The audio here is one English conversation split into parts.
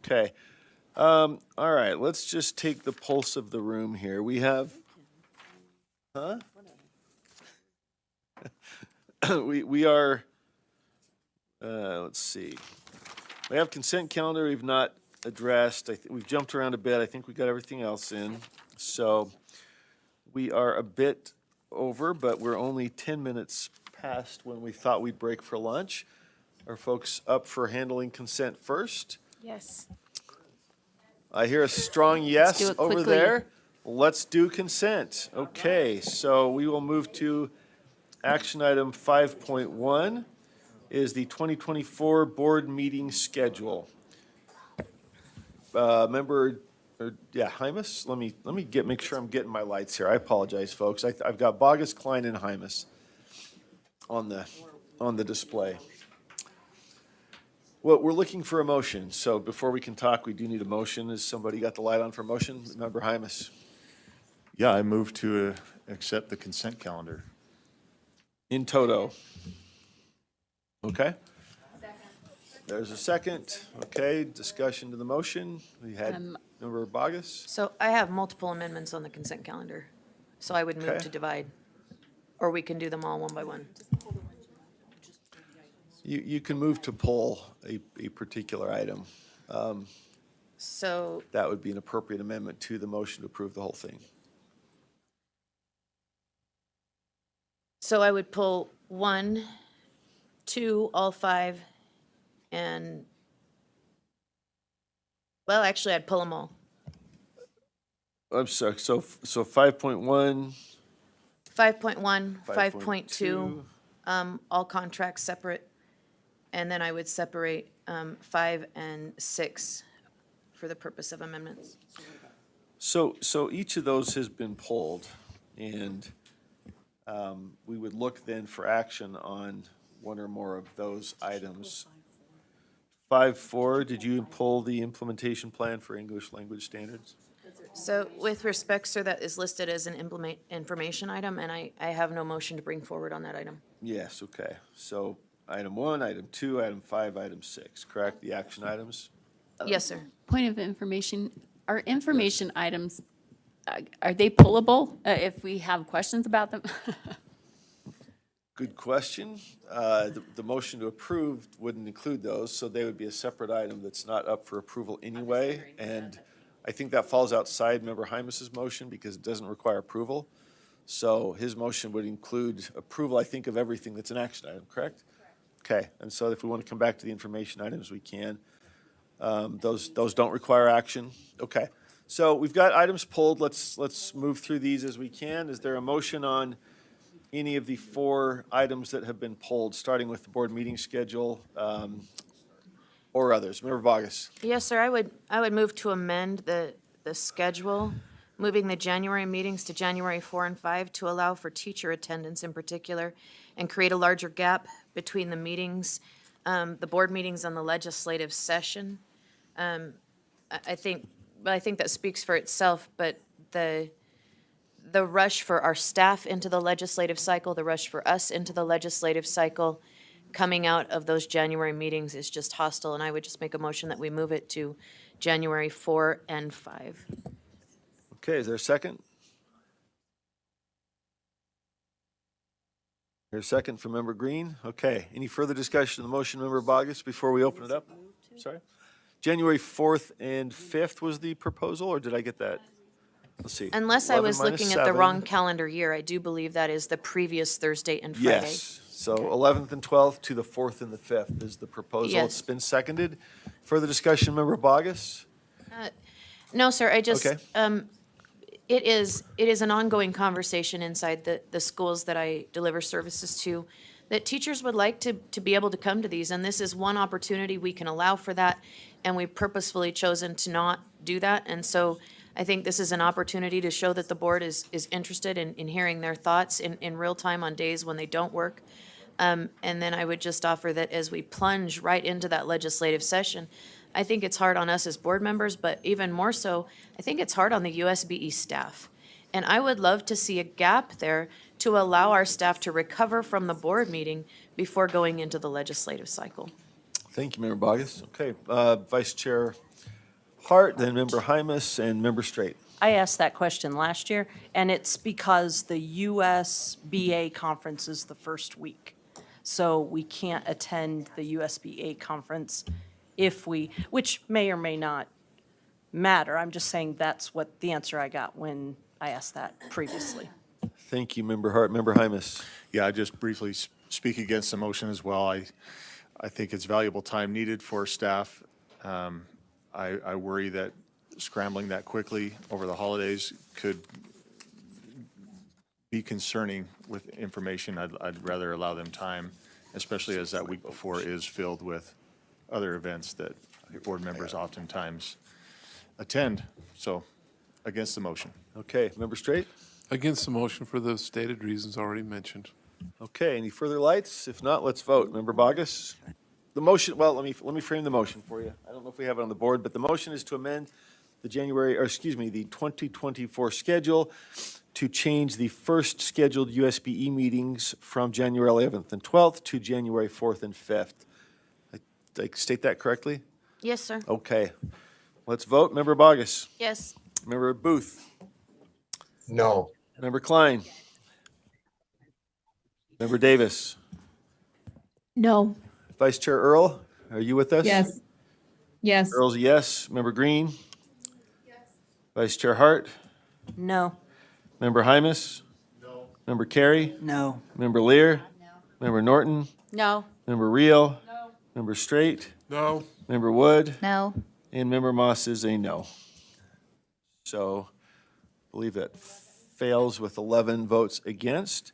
Okay. All right, let's just take the pulse of the room here. We have, huh? We are, let's see. We have consent calendar we've not addressed. We've jumped around a bit. I think we got everything else in. So we are a bit over, but we're only 10 minutes past when we thought we'd break for lunch. Are folks up for handling consent first? Yes. I hear a strong yes do it over quickly. there. Let's do consent. Okay, so we will move to action item 5.1 is the 2024 board meeting schedule. Member, Hymas, let me make sure I'm getting my lights here. I apologize, folks. I've got Bogus, Klein, and Hymas on the display. Well, we're looking for a motion, so before we can talk, we do need a motion. Has somebody got the light on for motion? Member Hymas? Yeah, I move to accept the consent calendar. In toto. Okay? There's a second. Okay, discussion to the motion. We had Member Bogus. So I have multiple amendments on the consent calendar, so I would move Okay. to divide. Or we can do them all one by one. You can move to pull a particular item. So, That would be an appropriate amendment to the motion to approve the whole thing. so I would pull 1, 2, all 5, and, well, actually, I'd pull them all. I'm sorry, so 5.1, 5.1, 5.2, 5.2. all contracts separate. And then I would separate 5 and 6 for the purpose of amendments. So each of those has been pulled, and we would look then for action on one or more of those items. 5.4, did you pull the implementation plan for English language standards? So with respect, sir, that is listed as an implement information item, and I have no motion to bring forward on that item. Yes, okay. So item 1, item 2, item 5, item 6, correct? The action items? Yes, sir. Point of information, are information items, are they pullable if we have questions about them? Good question. The motion to approve wouldn't include those, so they would be a separate item that's not up for approval anyway. And I think that falls outside Member Hymas's motion because it doesn't require approval. So his motion would include approval, I think, of everything that's an action item, correct? Okay, and so if we want to come back to the information items, we can. Those don't require action. Okay, so we've got items pulled. Let's move through these as we can. Is there a motion on any of the 4 items that have been pulled, starting with the board meeting schedule or others? Member Bogus. Yes, sir, I would move to amend the schedule, moving the January meetings to January 4 and 5 to allow for teacher attendance in particular and create a larger gap between the meetings, the board meetings and the legislative session. I think that speaks for itself, but the rush for our staff into the legislative cycle, the rush for us into the legislative cycle, coming out of those January meetings is just hostile, and I would just make a motion that we move it to January 4 and 5. Okay, is there a second? There's a second from Member Green. Okay, any further discussion of the motion, Member Bogus, before we open it up? Sorry? January 4th and 5th was the proposal, or did I get that? Let's see. Unless I 11 was minus looking at the 7. wrong calendar year, I do believe that is the previous Thursday and Friday. Yes, so 11th and 12th to the 4th and the 5th is the proposal. Yes. It's been seconded. Further discussion, Member Bogus? No, sir, I just, Okay. it is an ongoing conversation inside the schools that I deliver services to, that teachers would like to be able to come to these, and this is one opportunity we can allow for that, and we've purposefully chosen to not do that, and so I think this is an opportunity to show that the board is interested in hearing their thoughts in real time on days when they don't work. And then I would just offer that as we plunge right into that legislative session, I think it's hard on us as board members, but even more so, I think it's hard on the USBE staff. And I would love to see a gap there to allow our staff to recover from the board meeting before going into the legislative cycle. Thank you, Member Bogus. Okay, Vice Chair Hart, then Member Hymus, and Member Straight. I asked that question last year, and it's because the USBA conference is the first week. So we can't attend the USBA conference which may or may not matter. I'm just saying that's what the answer I got when I asked that previously. Thank you, Member Hart. Member Hymus. Yeah, I just briefly speak against the motion as well. I think it's valuable time needed for staff. I worry that scrambling that quickly over the holidays could be concerning with information. I'd rather allow them time, especially as that week before is filled with other events that board members oftentimes attend. So, against the motion. Okay, Member Straight? Against the motion for the stated reasons already mentioned. Okay, any further lights? If not, let's vote. Member Bogus? The motion, well, let me frame the motion for you. I don't know if we have it on the board, but the motion is to amend the the 2024 schedule to change the first scheduled USBE meetings from January 11th and 12th to January 4th and 5th. Did I state that correctly? Yes, sir. Okay. Let's vote. Member Bogus? Yes. Member Booth? No. Member Klein? Member Davis? No. Vice Chair Earl, are you with us? Yes. Yes. Earl's a yes. Member Green? Yes. Vice Chair Hart? No. Member Hymus? No. Member Carey? No. Member Lear? No. Member Norton? No. Member Reel? No. Member Straight? No. Member Wood? No. And Member Moss is a no. So, I believe that fails with 11 votes against.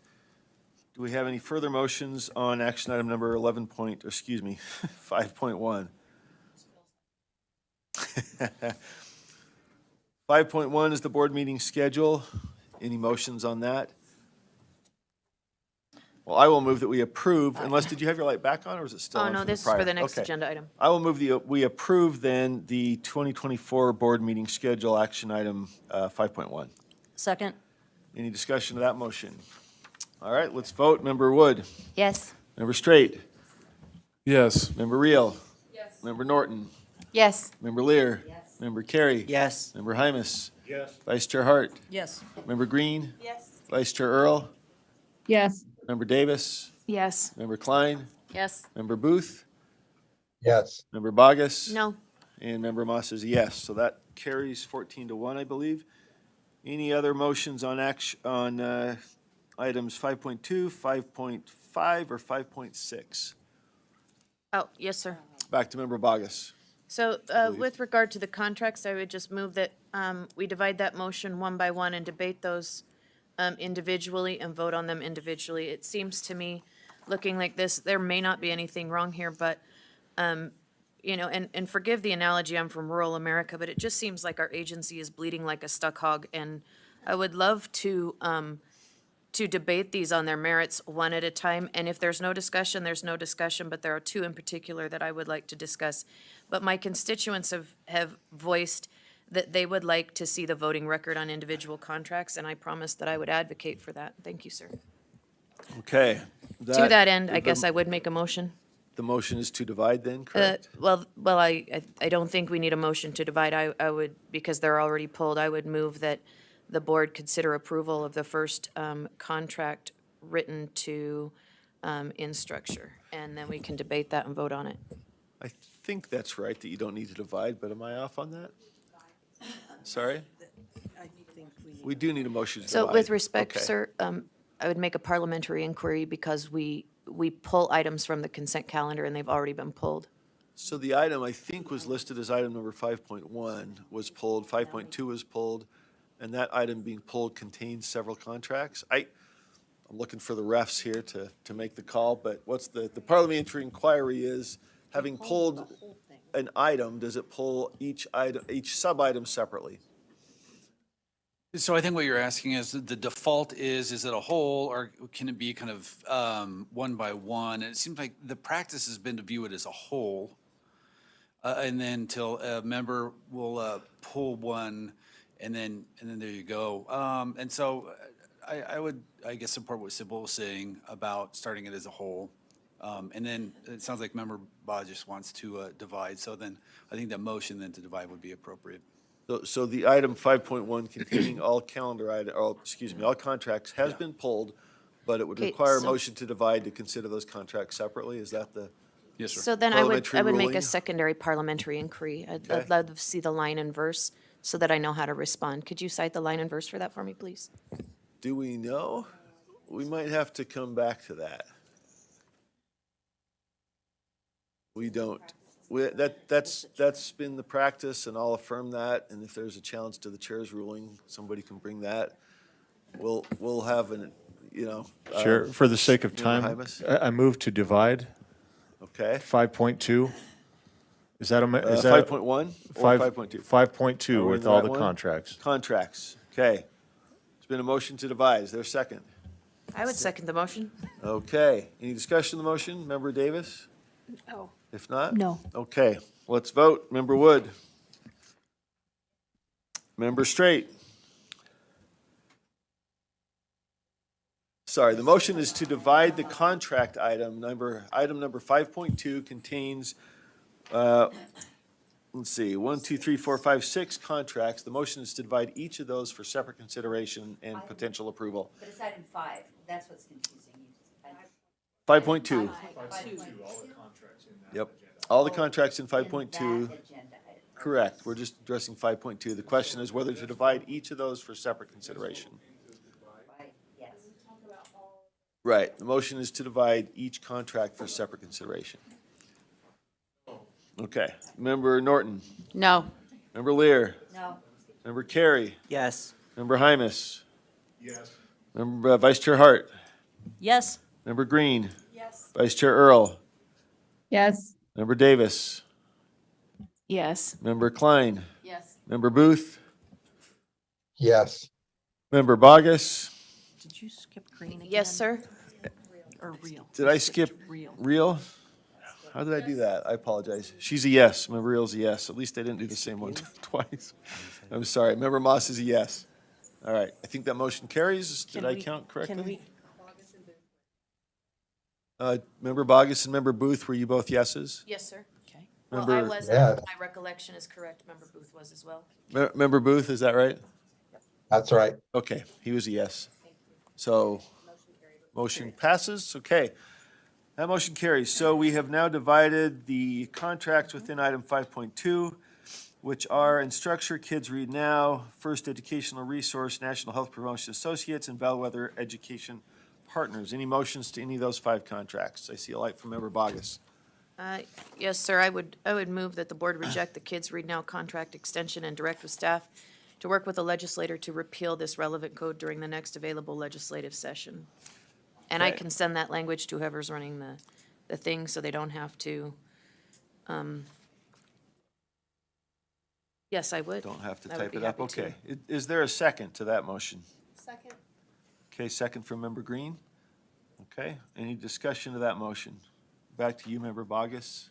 Do we have any further motions on action item number 5.1? 5.1 is the board meeting schedule. Any motions on that? Well, I will move that we approve, unless, did you have your light back on, or is it still Oh, on no, from the this is for prior? the next Okay. agenda item. I will move we approve then the 2024 board meeting schedule, action item 5.1. Second? Any discussion of that motion? All right, let's vote. Member Wood? Yes. Member Straight? Yes. Member Reel? Yes. Member Norton? Yes. Member Lear? Yes. Member Carey? Yes. Member Hymus? Yes. Vice Chair Hart? Yes. Member Green? Yes. Vice Chair Earl? Yes. Member Davis? Yes. Member Klein? Yes. Member Booth? Yes. Member Bogus? No. And Member Moss is a yes. So that carries 14-1, I believe. Any other motions on items 5.2, 5.5, or 5.6? Oh, yes, sir. Back to Member Bogus. So with regard to the contracts, I would just move that we divide that motion one by one and debate those individually and vote on them individually. It seems to me, looking like this, there may not be anything wrong here, but, you know, and forgive the analogy, I'm from rural America, but it just seems like our agency is bleeding like a stuck hog. And I would love to debate these on their merits one at a time. And if there's no discussion, there's no discussion, but there are two in particular that I would like to discuss. But my constituents have voiced that they would like to see the voting record on individual contracts, and I promised that I would advocate for that. Thank you, sir. Okay. To that end, I guess I would make a motion. The motion is to divide then, correct? Well, I don't think we need a motion to divide. I would, because they're already pulled, I would move that the board consider approval of the first contract written to InStructure, and then we can debate that and vote on it. I think that's right, that you don't need to divide, but am I off on that? Sorry? We do need a motion to divide. So with respect, Okay. sir, I would make a parliamentary inquiry because we pull items from the consent calendar and they've already been pulled. So the item, I think, was listed as item number 5.1 was pulled, 5.2 was pulled, and that item being pulled contains several contracts. I'm looking for the refs here to make the call, but what's the parliamentary inquiry is, having pulled an item, does it pull each item, each sub-item separately? So I think what you're asking is, the default is it a whole, or can it be kind of one by one? And it seems like the practice has been to view it as a whole, and then till a member will pull one, and then there you go. And so I would, I guess, support what Sybil was saying about starting it as a whole. And then it sounds like Member Bodgis wants to divide, so then I think that motion then to divide would be appropriate. So the item 5.1 containing all all contracts has been pulled, but it would Okay, require a so- motion to divide to consider those contracts separately. Is that the? Yes, sir. So then Parliamentary I would make ruling? a secondary parliamentary inquiry. Okay. I'd love to see the line and verse so that I know how to respond. Could you cite the line and verse for that for me, please? Do we know? We might have to come back to that. We don't. That's been the practice, and I'll affirm that, and if there's a challenge to the chair's ruling, somebody can bring that. We'll have an, Chair, for the sake of Member time, Hymas? I move to divide Okay. 5.2. Is that is that? 5.1 or Five- 5.2? 5.2 Are we in with the all right the one? contracts. Contracts, okay. There's been a motion to divide. Is there a second? I would second the motion. Okay. Any discussion on the motion? Member Davis? Oh. If not? No. Okay, let's vote. Member Wood? Member Straight? Sorry, the motion is to divide the contract item. Item number 5.2 contains, let's see, 1, 2, 3, 4, 5, 6 contracts. The motion is to divide each of those for separate consideration and potential approval. But it's item 5, that's what's confusing you. 5.2, 5.2. yep. All the contracts in 5.2, Agenda item. correct. We're just addressing 5.2. The question is whether to divide each of those for separate consideration. Right, yes. Right, the motion is to divide each contract for separate consideration. Okay, Member Norton, No. Member Lear, No, Member Carey, Yes. Member Hymas. Yes. Member Vice Chair Hart, Yes? Member Green. Yes. Vice Chair Earl, Yes. Member Davis, Yes. Member Klein, Yes. Member Booth, Yes. Member Bogus. Did you skip green again? Yes, sir. Or real? Did I skip Real. Real? How did I do that? I apologize. She's a yes. Member Real's a yes. At least I didn't do the same one twice. I'm sorry. Member Moss is a yes. All right. I think that motion carries. Did Can I we- count Can correctly? we, Member Bogus and Member Booth, were you both yeses? Yes, sir. okay. Well, I Member- was, Yes. my recollection is correct. Member Booth was as well. Member Booth, is that right? That's right. Okay, he was a yes. So, motion passes, okay. That motion carries. So we have now divided the contracts within item 5.2, which are Instructure, Kids Read Now, First Educational Resource, National Health Promotion Associates, and Bellwether Education Partners. Any motions to any of those 5 contracts? I see a light from Member Bogus. Yes, sir. I would move that the board reject the Kids Read Now contract extension and direct with staff to work with the legislator to repeal this relevant code during the next available legislative session. And I Okay. can send that language to whoever's running the thing so they don't have to, yes, I would. Don't have to I would type be it up, happy to. okay. Is there a second to that motion? Second. Okay, second from Member Green. Okay, any discussion of that motion? Back to you, Member Bogus.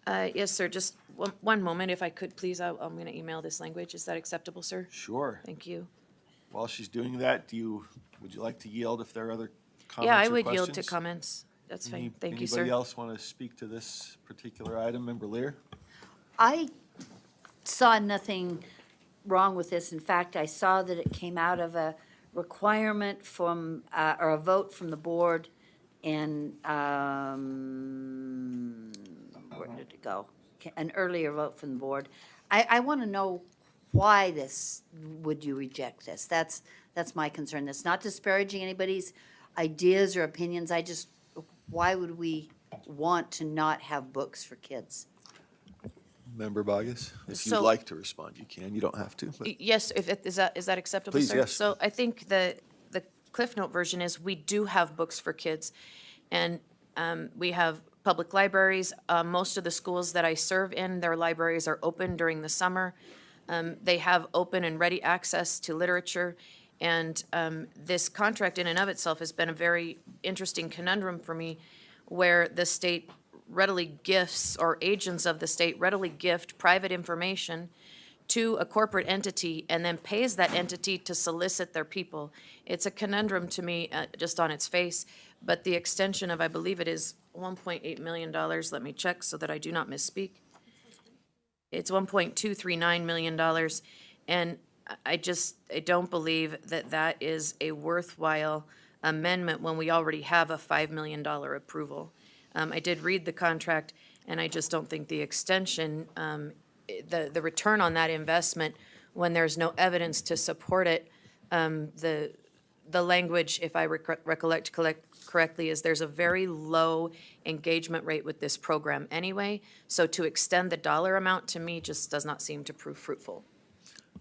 Yes, sir. Just one moment, if I could, please. I'm going to email this language. Is that acceptable, sir? Sure. Thank you. While she's doing that, would you like to yield if there are other comments or Yeah, I questions? would yield to comments. That's fine. Thank you, sir. Anybody else want to speak to this particular item? Member Lear? I saw nothing wrong with this. In fact, I saw that it came out of a requirement from, or a vote from the board, and, where did it go? An earlier vote from the board. I want to know why would you reject this? That's my concern. That's not disparaging anybody's ideas or opinions. Why would we want to not have books for kids? Member Bogus? If you'd So- like to respond, you can. You don't have to. but- Yes, is that acceptable, Please, sir? yes. So I think the Cliff Note version is we do have books for kids. And we have public libraries. Most of the schools that I serve in, their libraries are open during the summer. They have open and ready access to literature. And this contract in and of itself has been a very interesting conundrum for me, where the state readily gifts, or agents of the state readily gift private information to a corporate entity and then pays that entity to solicit their people. It's a conundrum to me, just on its face, but the extension of, I believe it is $1.8 million. Let me check so that I do not misspeak. It's $1.239 million. And I don't believe that that is a worthwhile amendment when we already have a $5 million approval. I did read the contract, and I just don't think the extension, the return on that investment, when there's no evidence to support it, the language, if I recollect correctly, is there's a very low engagement rate with this program anyway. So to extend the dollar amount, to me, just does not seem to prove fruitful.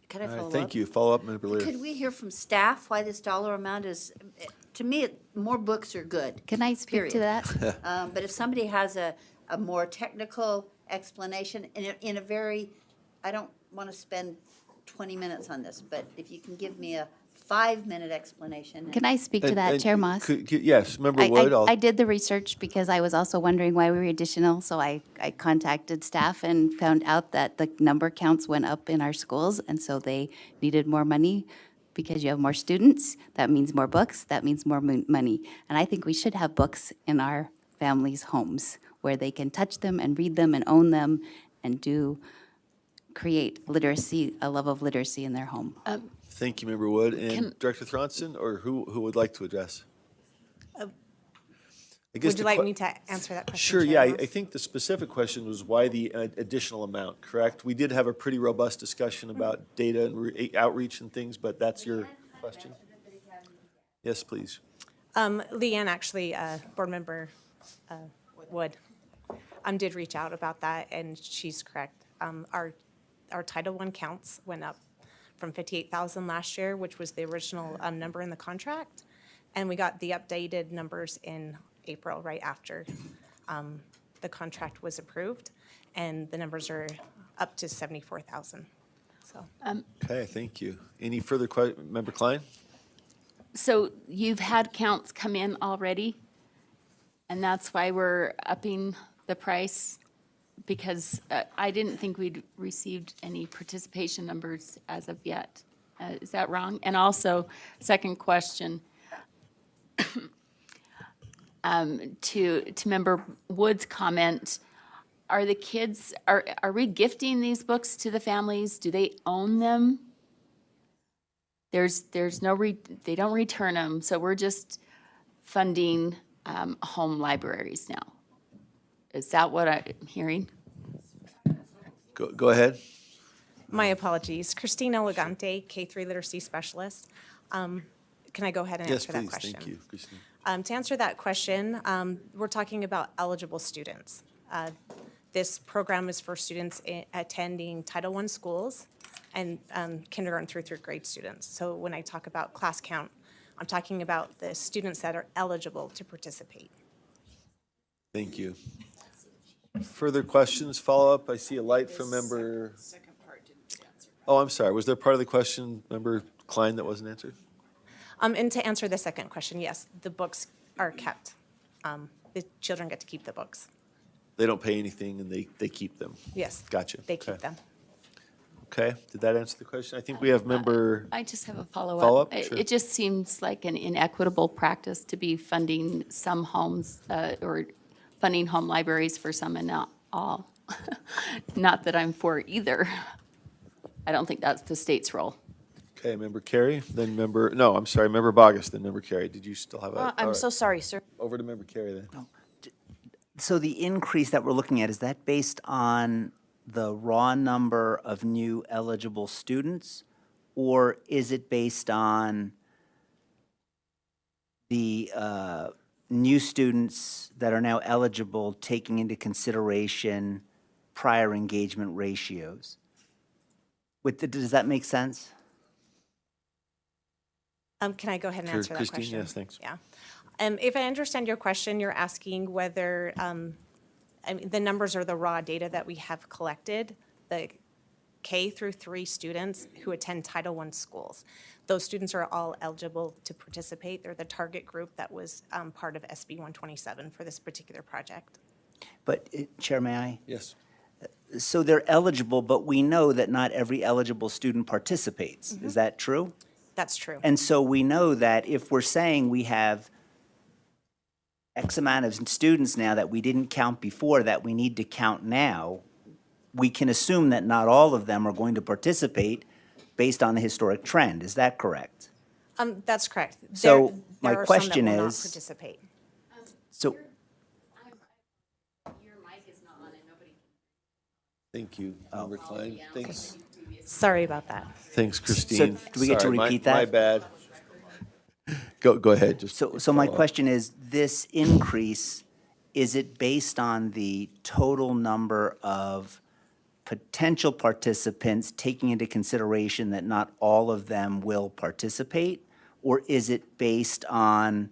Could I All follow right, up? thank you. Follow up, Member Lear. Could we hear from staff why this dollar amount is, to me, more books are good. Can I speak to Period. that? But if somebody has a more technical explanation in a very, I don't want to spend 20 minutes on this, but if you can give me a 5-minute explanation. Can I speak to And- that, and Chair Moss? Yes, Member Wood. I did the research because I was also wondering why we were additional, so I contacted staff and found out that the number counts went up in our schools, and so they needed more money because you have more students. That means more books, that means more money. And I think we should have books in our families' homes where they can touch them and read them and own them and create literacy, a love of literacy in their home. Thank you, Member Wood. And Can- Director Thronson, or who would like to address? I guess Would the you like que- me to answer that question? Sure, Chair yeah. I Moss? think the specific question was why the additional amount, correct? We did have a pretty robust discussion about data and outreach and things, but that's your question? Yes, please. Leanne, actually, Board Member Wood, did reach out about that, and she's correct. Our Title I counts went up from 58,000 last year, which was the original number in the contract, and we got the updated numbers in April, right after the contract was approved, and the numbers are up to 74,000. So. Okay, thank you. Any further Member Klein? So you've had counts come in already, and that's why we're upping the price? Because I didn't think we'd received any participation numbers as of yet. Is that wrong? And also, second question, to Member Wood's comment, are the kids, are we gifting these books to the families? Do they own them? There's no, they don't return them, so we're just funding home libraries now. Is that what I'm hearing? Go ahead. My apologies. Christina Elegante, K-3 Literacy Specialist. Can I go ahead and Yes, answer that please. question? Thank you, Christine. To answer that question, we're talking about eligible students. This program is for students attending Title I schools and kindergarten through third grade students. So when I talk about class count, I'm talking about the students that are eligible to participate. Thank you. Further questions, follow-up? I see a light from Member. Oh, I'm sorry. Was there part of the question, Member Klein, that wasn't answered? And to answer the second question, yes, the books are kept. The children get to keep the books. They don't pay anything and they keep them. Yes. Gotcha. They keep Okay. them. Okay, did that answer the question? I think we have Member, I just have a follow-up. Follow-up? It- Sure. It just seems like an inequitable practice to be funding some homes or funding home libraries for some and not all. Not that I'm for either. I don't think that's the state's role. okay, Member Carey, then Member, no, I'm sorry, Member Bogus, then Member Carey. Did you still have a? all I'm right. so sorry, sir. Over to Member Carey then. So the increase that we're looking at, is that based on the raw number of new eligible students? Or is it based on the new students that are now eligible taking into consideration prior engagement ratios? Does that make sense? Can I go ahead and Sure, answer that Christine, question? yes, thanks. Yeah. If I understand your question, you're asking whether, I mean, the numbers are the raw data that we have collected, the K through 3 students who attend Title I schools. Those students are all eligible to participate. They're the target group that was part of SB 127 for this particular project. But, Chair, may I? Yes. So they're eligible, but we know that not every eligible student participates. Is that true? That's true. And so we know that if we're saying we have X amount of students now that we didn't count before that we need to count now, we can assume that not all of them are going to participate based on the historic trend. Is that correct? That's correct. So There- my there are some that question will not is- Participate. So, Thank you, Member Klein. Thanks, Sorry about that. thanks, Christine. do we get to Sorry, repeat my that? bad. Go ahead, just. so my follow up. question is, this increase, is it based on the total number of potential participants taking into consideration that not all of them will participate? Or is it based on,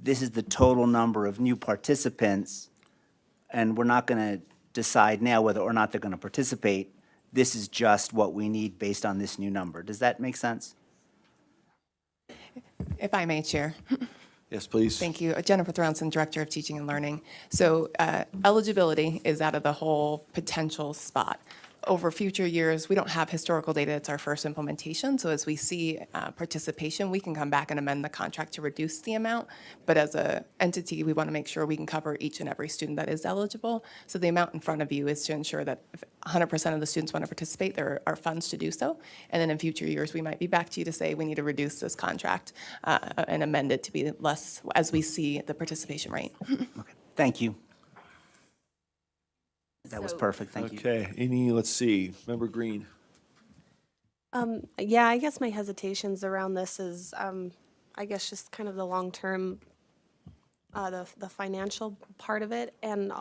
this is the total number of new participants, and we're not going to decide now whether or not they're going to participate? This is just what we need based on this new number. Does that make sense? If I may, Chair. Yes, please. Thank you. Jennifer Thronson, Director of Teaching and Learning. So eligibility is out of the whole potential spot. Over future years, we don't have historical data. It's our first implementation. So as we see participation, we can come back and amend the contract to reduce the amount. But as an entity, we want to make sure we can cover each and every student that is eligible. So the amount in front of you is to ensure that if 100% of the students want to participate, there are funds to do so. And then in future years, we might be back to you to say we need to reduce this contract and amend it to be less as we see the participation rate. Okay, thank you. That was perfect, thank you. Okay, let's see, Member Green. Yeah, I guess my hesitations around this is, I guess just kind of the long-term, the financial part of it. And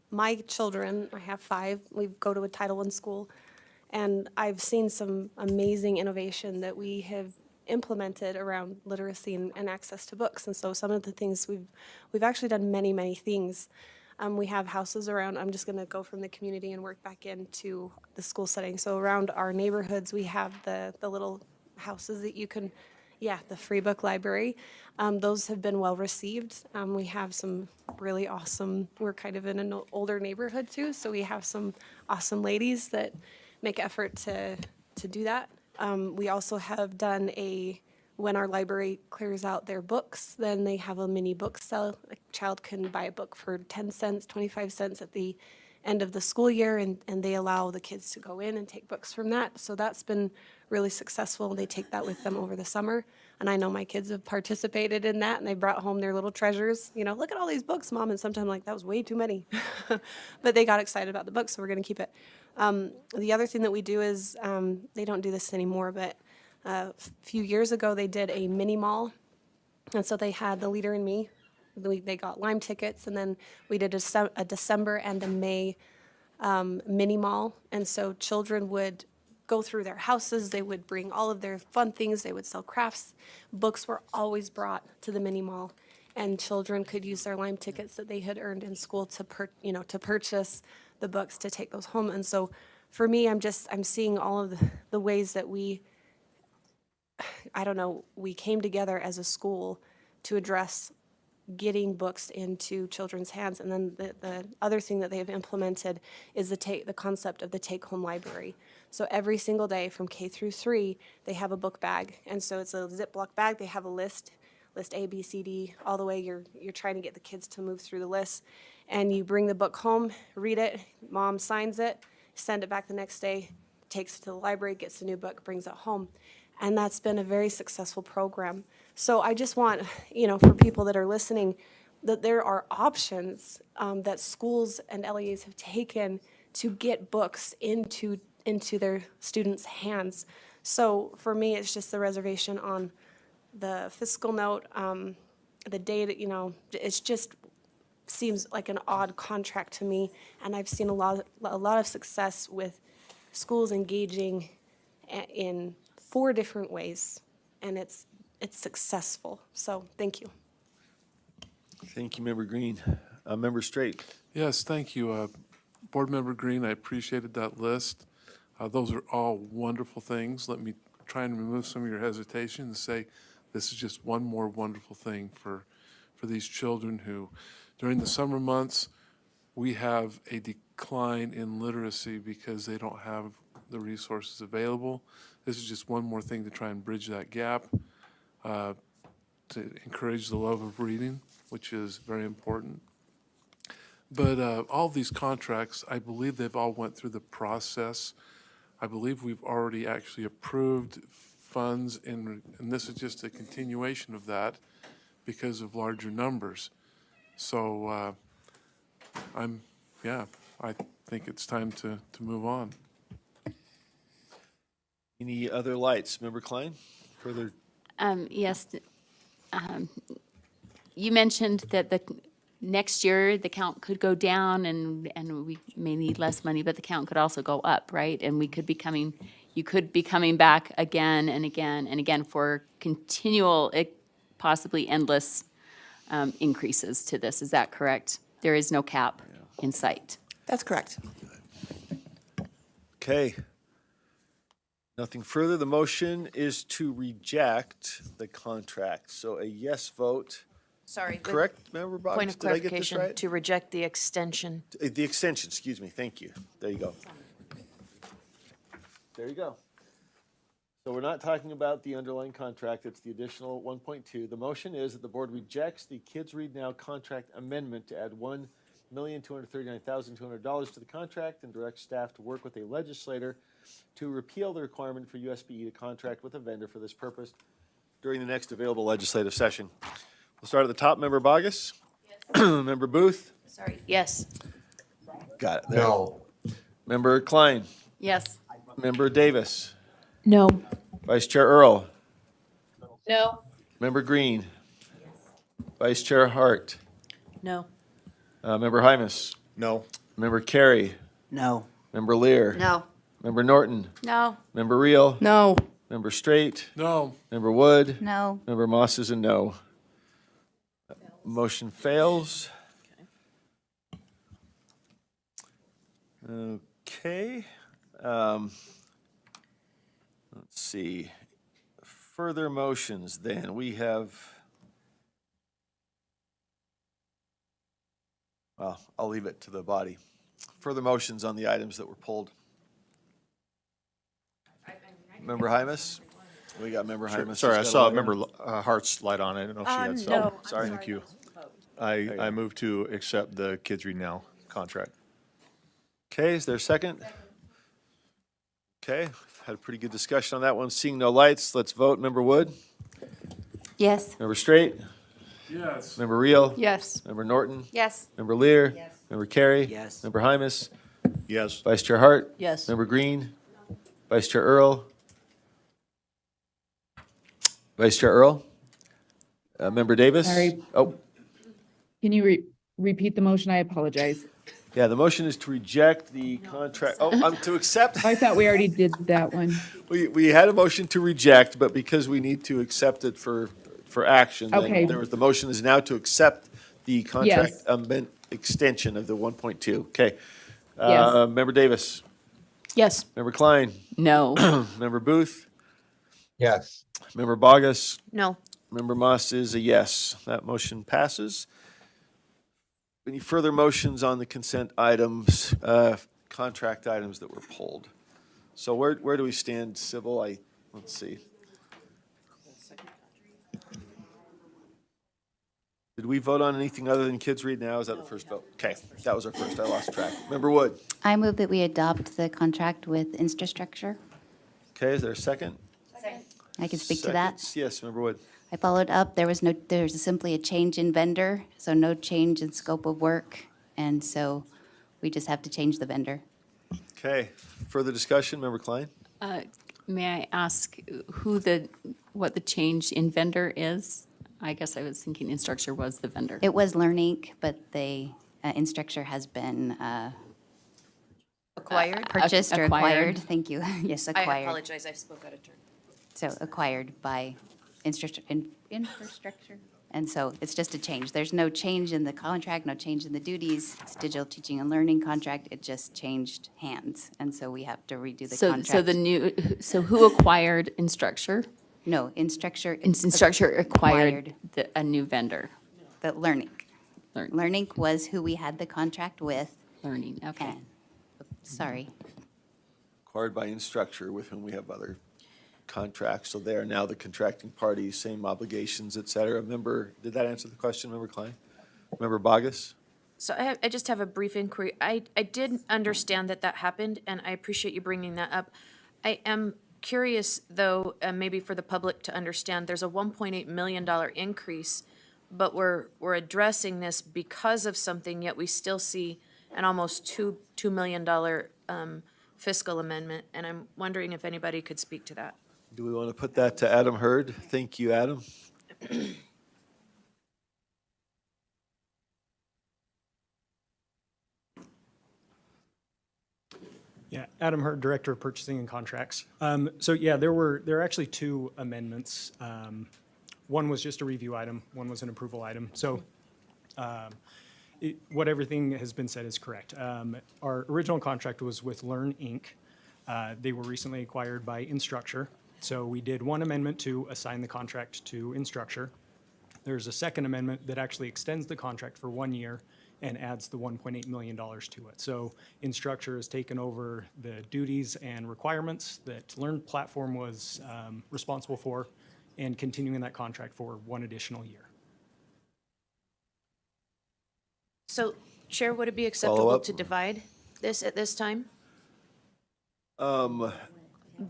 my children, I have 5, we go to a Title I school, and I've seen some amazing innovation that we have implemented around literacy and access to books. And so some of the things we've actually done many things. We have houses around, I'm just going to go from the community and work back into the school setting. So around our neighborhoods, we have the little houses that you can, the free book library. Those have been well received. We have some really awesome, we're kind of in an older neighborhood too, so we have some awesome ladies that make effort to do that. We also have done when our library clears out their books, then they have a mini book sale. A child can buy a book for 10 cents, 25 cents at the end of the school year, and they allow the kids to go in and take books from that. So that's been really successful. They take that with them over the summer. And I know my kids have participated in that, and they brought home their little treasures. You know, look at all these books, Mom. And sometimes I'm like, that was way too many. But they got excited about the books, so we're going to keep it. The other thing that we do is, they don't do this anymore, but a few years ago, they did a mini mall, and so they had The Leader in Me. They got Lime tickets, and then we did a December and a May mini mall, and so children would go through their houses. They would bring all of their fun things. They would sell crafts. Books were always brought to the mini mall, and children could use their Lime tickets that they had earned in school to purchase the books to take those home. And so, for me, I'm seeing all of the ways that we came together as a school to address getting books into children's hands. And then the other thing that they have implemented is the concept of the take-home library. So every single day from K through 3, they have a book bag. And so it's a Ziploc bag. They have a list A, B, C, D, all the way. You're trying to get the kids to move through the list. And you bring the book home, read it, Mom signs it, send it back the next day, takes it to the library, gets the new book, brings it home. And that's been a very successful program. So I just want, for people that are listening, that there are options that schools and LEAs have taken to get books into their students' hands. So for me, it's just the reservation on the fiscal note, the data, it's just seems like an odd contract to me. And I've seen a lot of success with schools engaging in 4 different ways, and it's successful. So thank you. Thank you, Member Green. Member Straight. Yes, thank you. Board Member Green, I appreciated that list. Those are all wonderful things. Let me try and remove some of your hesitation and say this is just one more wonderful thing for these children who, during the summer months, we have a decline in literacy because they don't have the resources available. This is just one more thing to try and bridge that gap. to encourage the love of reading, which is very important. But all these contracts, I believe they've all went through the process. I believe we've already actually approved funds, and this is just a continuation of that because of larger numbers. So I think it's time to move on. Any other lights? Member Klein? Further? Yes. You mentioned that the next year, the count could go down and we may need less money, but the count could also go up, right? And you could be coming back again and again and again for continual, possibly endless increases to this. Is that correct? There is no cap in sight. That's correct. Okay. Nothing further. The motion is to reject the contract. So a yes vote. Sorry. with Correct, Member Boggs? Point of Did I get this clarification, right? to reject the extension. The extension, excuse me. Thank you. There you go. There you go. So we're not talking about the underlying contract. It's the additional 1.2. The motion is that the board rejects the Kids Read Now contract amendment to add $1,239,200 to the contract and direct staff to work with a legislator to repeal the requirement for USBE to contract with a vendor for this purpose during the next available legislative session. We'll start at the top. Member Bogus? Member Booth? Sorry. Yes. Got it there. No. Member Klein? Yes. Member Davis? No. Vice Chair Earl? No. Member Green? Vice Chair Hart? No. Member Hymus? No. Member Carey? No. Member Lear? No. Member Norton? No. Member Reel? No. Member Straight? No. Member Wood? No. Member Moss is a no. Motion fails. Okay. Let's see. Further motions then. We have, well, I'll leave it to the body. Further motions on the items that were pulled. Member Hymus? We got Member Hymus. Sorry, I She's got a saw light on. Member Hart's light on. I didn't know if she had some. No. Sorry. Thank you. you go. I move to accept the Kids Read Now contract. Okay, is there a second? Okay, had a pretty good discussion on that one. Seeing no lights, let's vote. Member Wood? Yes. Member Straight? Yes. Member Reel? Yes. Member Norton? Yes. Member Lear? Member Carey? Yes. Member Hymus? Yes. Vice Chair Hart? Yes. Member Green? Vice Chair Earl? Vice Chair Earl? Member Davis? Sorry. Oh, Can you repeat the motion? I apologize. yeah, the motion is to reject the contract. Oh, to accept. I thought we already did that one. We had a motion to reject, but because we need to accept it for action, Okay. then the motion is now to accept the contract Yes. extension of the 1.2. Okay. Yes. Member Davis, Yes. Member Klein, No. Member Booth, Yes. Member Bogus, No. Member Moss is a yes. That motion passes. Any further motions on the consent items, contract items that were pulled? So where do we stand, Sybil? Let's see. Did we vote on anything other than Kids Read Now? Is that the first vote? Okay, that was our first. I lost track. Member Wood? I move that we adopt the contract with Infrastructure. Okay, is there a second? I can speak to that. Seconds. Yes, Member Wood. I followed up. There's simply a change in vendor, so no change in scope of work. And so we just have to change the vendor. Okay, further discussion, Member Klein? May I ask what the change in vendor is? I guess I was thinking Instructure was the vendor. It was LearnInc, but Instructure has been Acquired? purchased or acquired. acquired. Thank you. Yes, I acquired. apologize. I spoke out of turn. So acquired by Infrastructure. And so it's just a change. There's no change in the contract, no change in the duties. It's digital teaching and learning contract. It just changed hands. And so we have to redo the contract. So who acquired Instructure? No, Instructure. Instructure acquired a new vendor. The LearnInc. Learn- LearnInc was who we had the contract with. Learning, okay. And, sorry. Acquired by Instructure, with whom we have other contract, so they are now the contracting party, same obligations, et cetera. Member, did that answer the question, Member Klein? Member Bogus? So I just have a brief inquiry. I did understand that that happened, and I appreciate you bringing that up. I am curious, though, maybe for the public to understand, there's a $1.8 million increase, but we're addressing this because of something, yet we still see an almost $2 million fiscal amendment, and I'm wondering if anybody could speak to that. Do we want to put that to Adam Hurd? Thank you, Adam. Yeah, Adam Hurd, Director of Purchasing and Contracts. So yeah, there are actually two amendments. One was just a review item, one was an approval item. So what everything has been said is correct. Our original contract was with Learn, Inc. They were recently acquired by Instructure. So we did one amendment to assign the contract to Instructure. There's a second amendment that actually extends the contract for 1 year and adds the $1.8 million to it. So Instructure has taken over the duties and requirements that Learn Platform was responsible for, and continuing that contract for 1 additional year. So, Chair, would it be acceptable Follow-up? to divide this at this time? Um,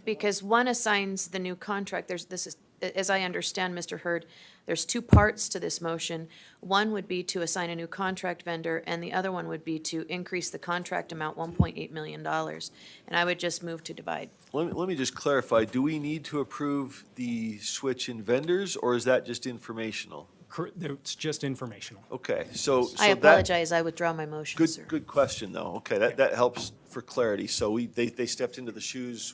Because one assigns the new contract, as I understand, Mr. Hurd, there's two parts to this motion. One would be to assign a new contract vendor, and the other one would be to increase the contract amount $1.8 million. And I would just move to divide. let me just clarify, do we need to approve the switch in vendors, or is that just informational? It's just informational. Okay, so I that. apologize, I withdraw my motion, sir. Good question, though. Okay, that helps for clarity. So they stepped into the shoes,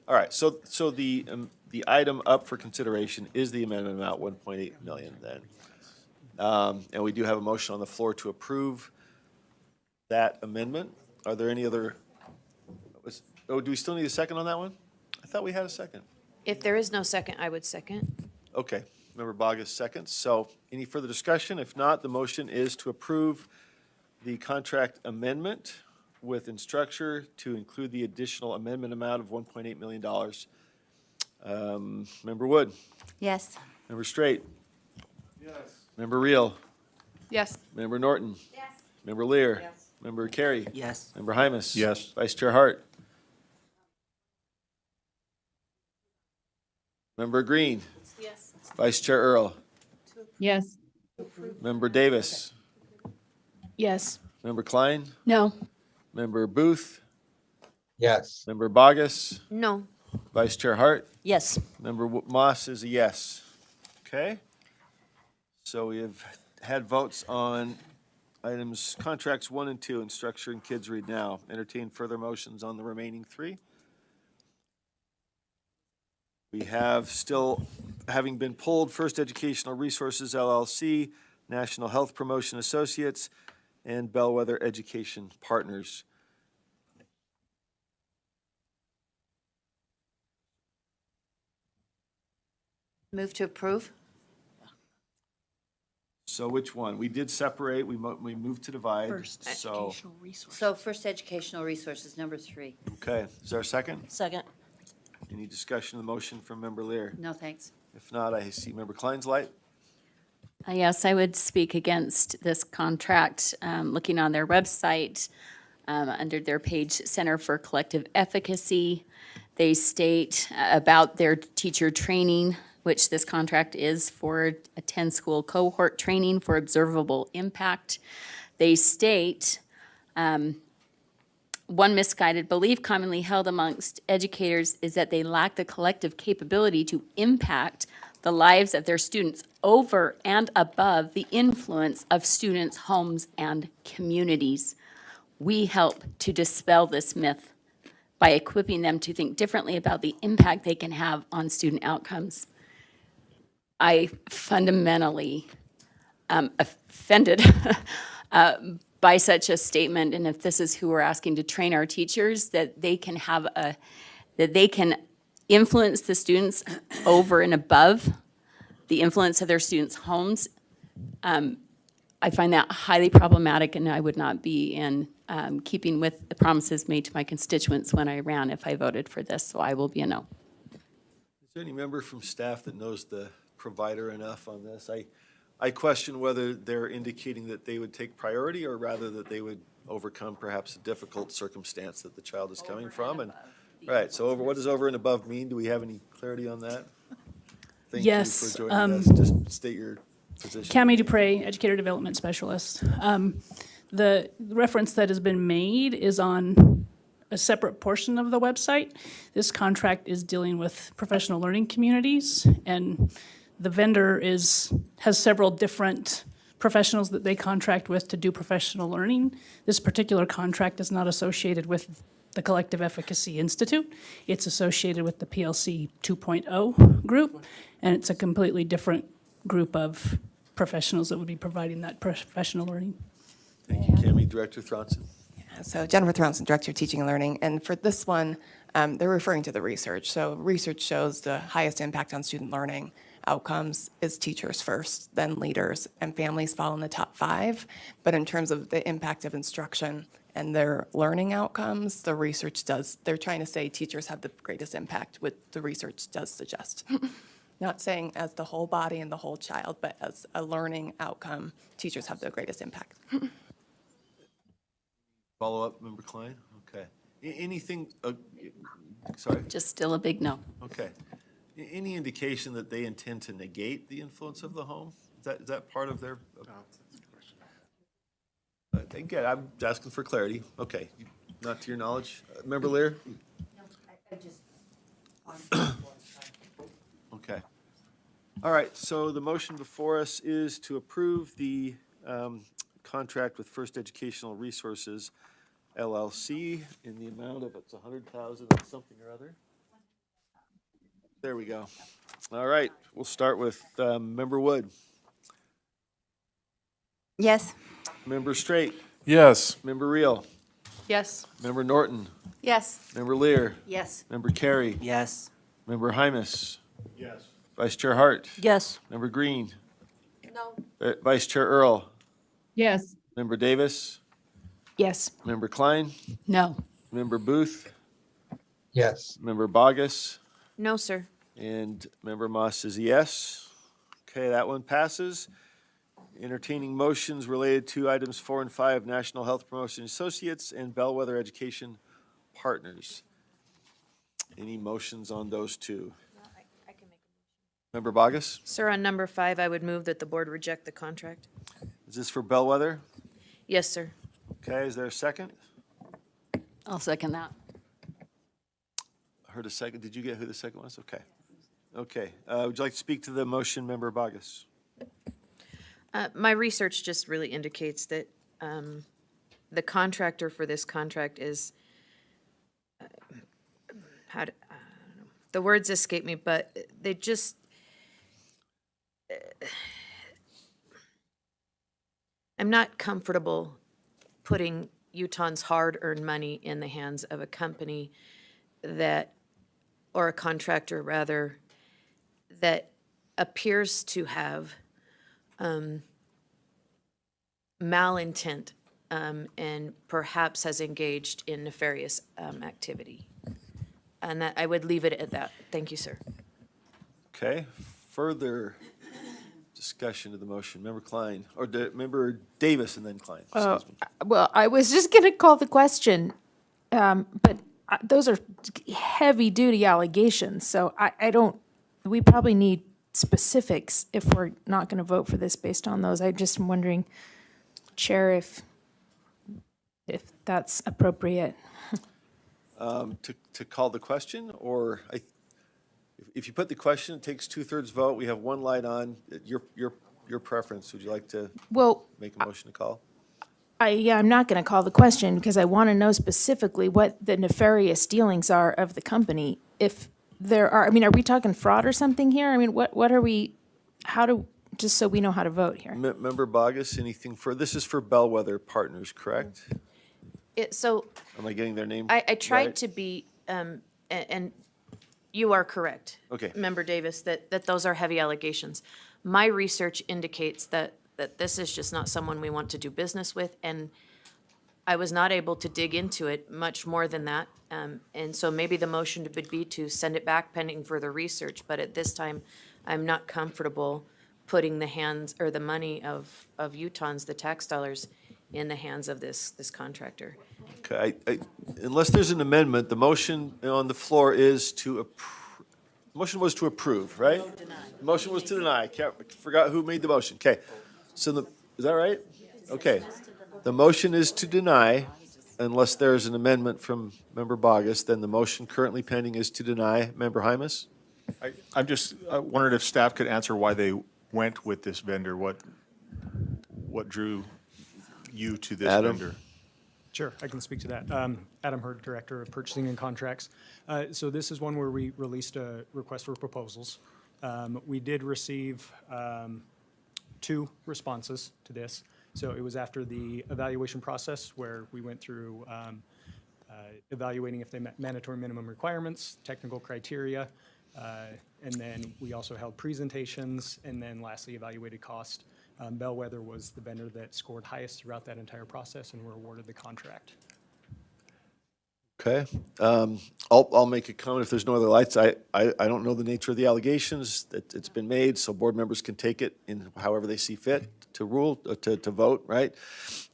all right, so the item up for consideration is the amendment amount, 1.8 million then. And we do have a motion on the floor to approve that amendment. Are there any other, do we still need a second on that one? I thought we had a second. If there is no second, I would second. Okay, Member Bogus seconds. So any further discussion? If not, the motion is to approve the contract amendment with Instructure to include the additional amendment amount of $1.8 million. Member Wood? Yes. Member Straight? Yes. Member Reel? Yes. Member Norton? Yes. Member Lear? Yes. Member Carey? Yes. Member Hymus? Yes. Vice Chair Hart? Member Green? Yes. Vice Chair Earl? Yes. Member Davis? Yes. Member Klein? No. Member Booth? Yes. Member Bogus? No. Vice Chair Hart? Yes. Member Moss is a yes. Okay. So we have had votes on items, contracts 1 and 2, Instructure and Kids Read Now. Entertain further motions on the remaining 3. We have still, having been pulled, First Educational Resources LLC, National Health Promotion Associates, and Bellwether Education Partners. Move to approve? So which one? We did separate, we moved to divide. So, So First Educational Resources, number 3. okay, is there a second? Second. Any discussion of the motion from Member Lear? No, thanks. If not, I see Member Klein's light. Yes, I would speak against this contract. Looking on their website, under their page Center for Collective Efficacy, they state about their teacher training, which this contract is for a 10-school cohort training for observable impact. They state, one misguided belief commonly held amongst educators is that they lack the collective capability to impact the lives of their students over and above the influence of students' homes and communities. We help to dispel this myth by equipping them to think differently about the impact they can have on student outcomes. I fundamentally offended by such a statement, and if this is who we're asking to train our teachers, that they can have that they can influence the students over and above the influence of their students' homes. I find that highly problematic, and I would not be in keeping with the promises made to my constituents when I ran if I voted for this, so I will be a no. there any member from staff that knows the provider enough on this? I question whether they're indicating that they would take priority or rather that they would overcome perhaps a difficult circumstance that the child is coming from. And right, so what does over and above mean? Do we have any clarity on that? Thank you Yes, for joining us. Just state your position. Cami Dupre, Educator Development Specialist. The reference that has been made is on a separate portion of the website. This contract is dealing with professional learning communities, and the vendor has several different professionals that they contract with to do professional learning. This particular contract is not associated with the Collective Efficacy Institute. It's associated with the PLC 2.0 group, and it's a completely different group of professionals that would be providing that professional learning. Thank you, Cami. Director Thronson. So Jennifer Thronson, Director of Teaching and Learning. And for this one, they're referring to the research. So research shows the highest impact on student learning outcomes is teachers first, then leaders, and families fall in the top 5. But in terms of the impact of instruction and their learning outcomes, the research they're trying to say teachers have the greatest impact, which the research does suggest. Not saying as the whole body and the whole child, but as a learning outcome, teachers have the greatest impact. Follow up, Member Klein? Okay. Anything, sorry? Just still a big no. Okay. Any indication that they intend to negate the influence of the home? Is that part of their? Again, I'm asking for clarity. Okay, not to your knowledge. Member Lear? Okay. All right, so the motion before us is to approve the contract with First Educational Resources LLC in the amount of, it's 100,000 and something or other. There we go. All right, we'll start with Member Wood. Yes. Member Straight. Yes. Member Reel. Yes. Member Norton. Yes. Member Lear. Yes. Member Carey. Yes. Member Hymus. Yes. Vice Chair Hart. Yes. Member Green. No. Vice Chair Earl. Yes. Member Davis. Yes. Member Klein. No. Member Booth. Yes. Member Bogus. No, sir. And Member Moss is yes. Okay, that one passes. Entertaining motions related to items 4 and 5, National Health Promotion Associates and Bellwether Education Partners. Any motions on those two? Member Bogus? Sir, on number 5, I would move that the board reject the contract. Is this for Bellwether? Yes, sir. Okay, is there a second? I'll second that. I heard a second. Did you get who the second was? Okay. Okay. Would you like to speak to the motion, Member Bogus? My research just really indicates that the contractor for this contract is, the words escape me, but they just, I'm not comfortable putting Uton's hard-earned money in the hands of a company that, or a contractor rather, that appears to have malintent and perhaps has engaged in nefarious activity. And that, I would leave it at that. Thank you, sir. Okay. Further discussion of the motion. Member Klein, or Member Davis and then Klein. Excuse me. Well, I was just going to call the question, but those are heavy-duty allegations, so I don't, we probably need specifics if we're not going to vote for this based on those. I'm just wondering, Chair, if that's appropriate. To call the question, or if you put the question, it takes 2/3 vote. We have one light on. Your preference. Would you like to Well, make a motion to call? I'm not going to call the question because I want to know specifically what the nefarious dealings are of the company. If there are, I mean, are we talking fraud or something here? I mean, what are we, just so we know how to vote here. Member Bogus, anything for, this is for Bellwether Partners, correct? So Am I getting their name? I tried right? to be, and you are correct. Okay. Member Davis, that those are heavy allegations. My research indicates that this is just not someone we want to do business with, and I was not able to dig into it much more than that. And so maybe the motion would be to send it back pending further research, but at this time, I'm not comfortable putting the hands, or the money of Utahns, the tax dollars, in the hands of this contractor. Okay, unless there's an amendment, the motion on the floor is to motion was to approve, right? The motion was to deny. Forgot who made the motion. Okay. So is that right? Okay. The motion is to deny unless there's an amendment from Member Bogus. Then the motion currently pending is to deny. Member Hymus? I'm just wondering if staff could answer why they went with this vendor. What drew you to this Adam? vendor? Sure, I can speak to that. Adam Hurd, Director of Purchasing and Contracts. So this is one where we released a request for proposals. We did receive 2 responses to this. So it was after the evaluation process where we went through evaluating if they met mandatory minimum requirements, technical criteria, and then we also held presentations, and then lastly evaluated cost. Bellwether was the vendor that scored highest throughout that entire process and were awarded the contract. Okay. I'll make a comment if there's no other lights. I don't know the nature of the allegations that it's been made, so board members can take it in however they see fit to rule, to vote, right?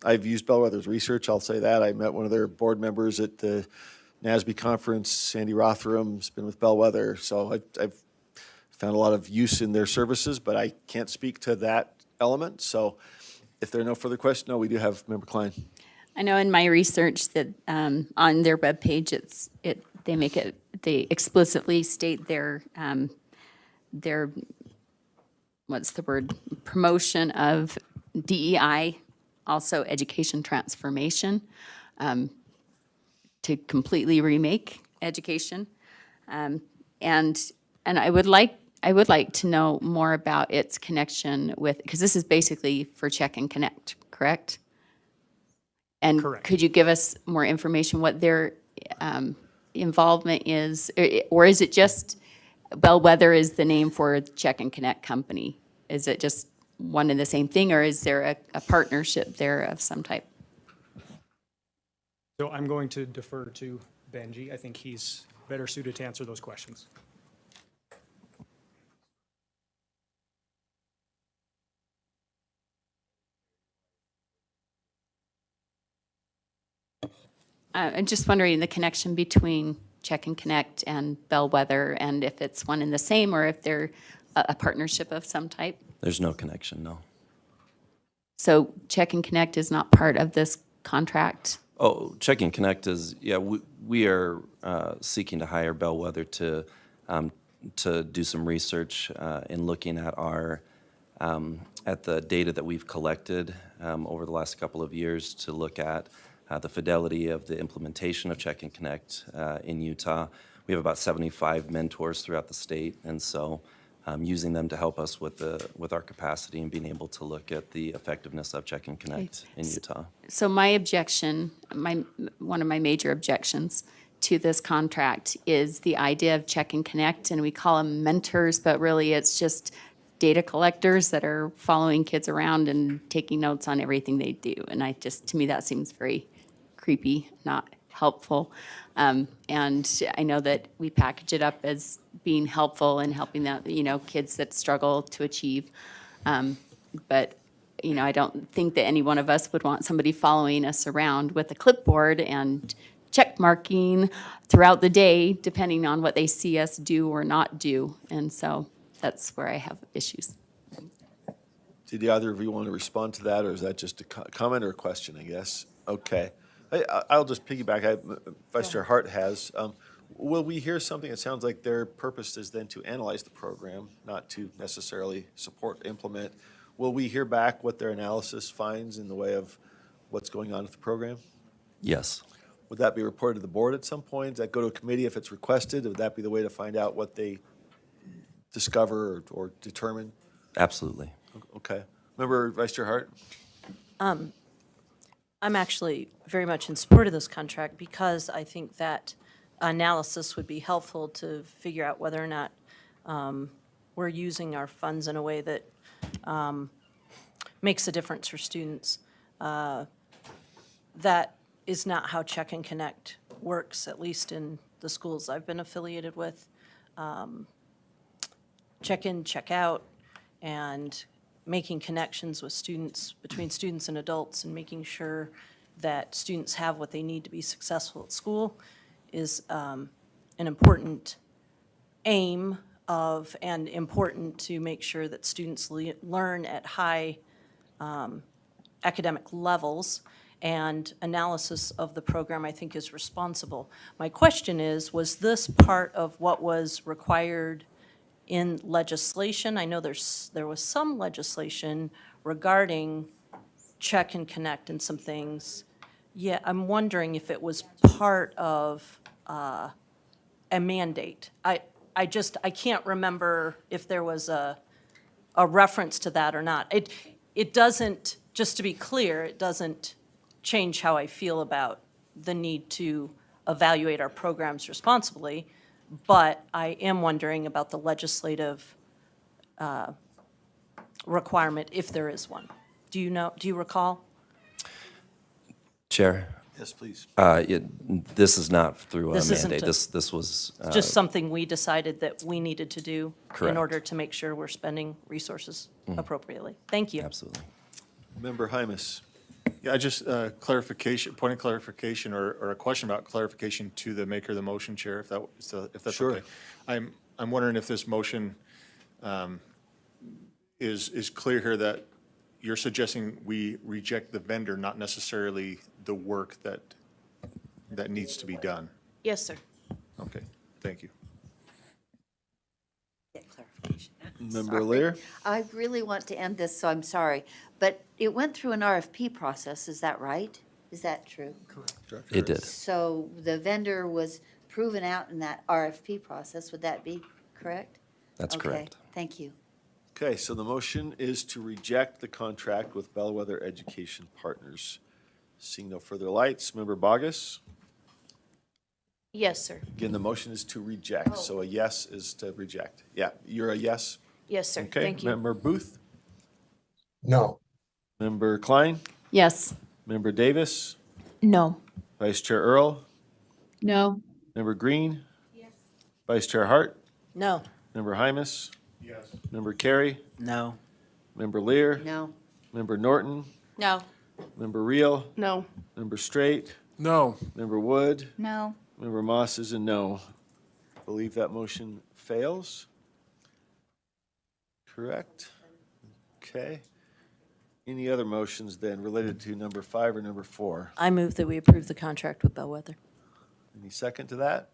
I've used Bellwether's research, I'll say that. I met one of their board members at the NASB conference, Sandy Rotherham's been with Bellwether, so I've found a lot of use in their services, but I can't speak to that element. So if there are no further questions, no, we do have Member Klein. I know in my research that on their webpage, they explicitly state their what's the word, promotion of DEI, also education transformation, to completely remake education. And I would like to know more about its connection with, because this is basically for Check and Connect, correct? And Correct. could you give us more information what their involvement is, or is it just Bellwether is the name for Check and Connect company? Is it just one and the same thing, or is there a partnership there of some type? So I'm going to defer to Benji. I think he's better suited to answer those questions. I'm just wondering the connection between Check and Connect and Bellwether, and if it's one and the same, or if they're a partnership of some type. There's no connection, no. So Check and Connect is not part of this contract? Oh, Check and Connect is, yeah, we are seeking to hire Bellwether to do some research in looking at at the data that we've collected over the last couple of years to look at the fidelity of the implementation of Check and Connect in Utah. We have about 75 mentors throughout the state, and so using them to help us with our capacity and being able to look at the effectiveness of Check and Connect in Utah. So my objection, one of my major objections to this contract is the idea of Check and Connect, and we call them mentors, but really it's just data collectors that are following kids around and taking notes on everything they do. And to me, that seems very creepy, not helpful. And I know that we package it up as being helpful and helping kids that struggle to achieve. But, I don't think that any one of us would want somebody following us around with a clipboard and check marking throughout the day, depending on what they see us do or not do. And so that's where I have issues. Did either of you want to respond to that, or is that just a comment or a question, I guess? Okay. I'll just piggyback. Vice Chair Hart has. Will we hear something? It sounds like their purpose is then to analyze the program, not to necessarily support, implement. Will we hear back what their analysis finds in the way of what's going on with the program? Yes. Would that be reported to the board at some point? Does that go to a committee if it's requested? Would that be the way to find out what they discover or determine? Absolutely. Okay. Member Vice Chair Hart? I'm actually very much in support of this contract because I think that analysis would be helpful to figure out whether or not we're using our funds in a way that makes a difference for students. That is not how Check and Connect works, at least in the schools I've been affiliated with. Check in, check out, and making connections with students, between students and adults, and making sure that students have what they need to be successful at school is an important aim of, and important to make sure that students learn at high academic levels, and analysis of the program, I think, is responsible. My question is, was this part of what was required in legislation? I know there was some legislation regarding check and connect and some things. Yeah, I'm wondering if it was part of a mandate. I can't remember if there was a reference to that or not. It doesn't, just to be clear, it doesn't change how I feel about the need to evaluate our programs responsibly, but I am wondering about the legislative requirement, if there is one. Do you recall? Chair, Yes, please. this is not through a This isn't mandate. a- This was. Just something we decided that we needed to do in Correct. order to make sure we're spending resources appropriately. Thank you. Absolutely. Member Hymus. Yeah, I just, clarification, point of clarification, or a question about clarification to the maker of the motion, Chair, if that's Sure. okay. I'm wondering if this motion is clear here that you're suggesting we reject the vendor, not necessarily the work that needs to be done. Yes, sir. Okay, thank you. Get clarification. Member Sorry. Lear? I really want to end this, so I'm sorry. But it went through an RFP process, is that right? Is that true? It did. So the vendor was proven out in that RFP process, would that be correct? That's Okay, correct. thank you. Okay, so the motion is to reject the contract with Bellwether Education Partners. Seeing no further lights, Member Bogus? Yes, sir. Again, the motion is to reject, so a yes is to reject. Yeah, you're a yes? Yes, sir. Okay, Thank you. Member Booth? No. Member Klein? Yes. Member Davis? No. Vice Chair Earl? No. Member Green? Yes. Vice Chair Hart? No. Member Hymus? Yes. Member Carey? No. Member Lear? No. Member Norton? No. Member Reel? No. Member Straight? No. Member Wood? No. Member Moss is a no. Believe that motion fails. Correct? Okay. Any other motions then related to number 5 or number 4? I move that we approve the contract with Bellwether. Any second to that?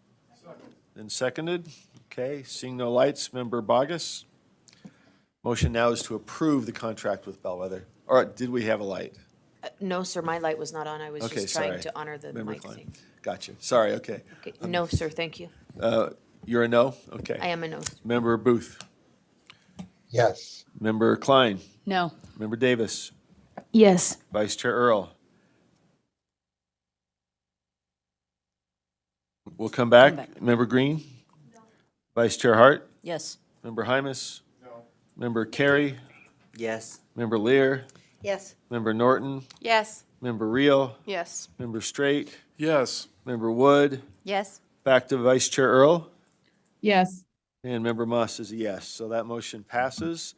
Then seconded. Okay, seeing no lights, Member Bogus? Motion now is to approve the contract with Bellwether. Or did we have a light? No, sir, my light was not on. I was Okay, just trying sorry. to honor the Member mic Klein. thing. Gotcha. Sorry, okay. Okay, no, sir, thank you. You're a no? Okay. I am a no. Member Booth? Yes. Member Klein? No. Member Davis? Yes. Vice Chair Earl? We'll come back. Member Green? Vice Chair Hart? Yes. Member Hymus? No. Member Carey? Yes. Member Lear? Yes. Member Norton? Yes. Member Reel? Yes. Member Straight? Yes. Member Wood? Yes. Back to Vice Chair Earl? Yes. And Member Moss is a yes. So that motion passes.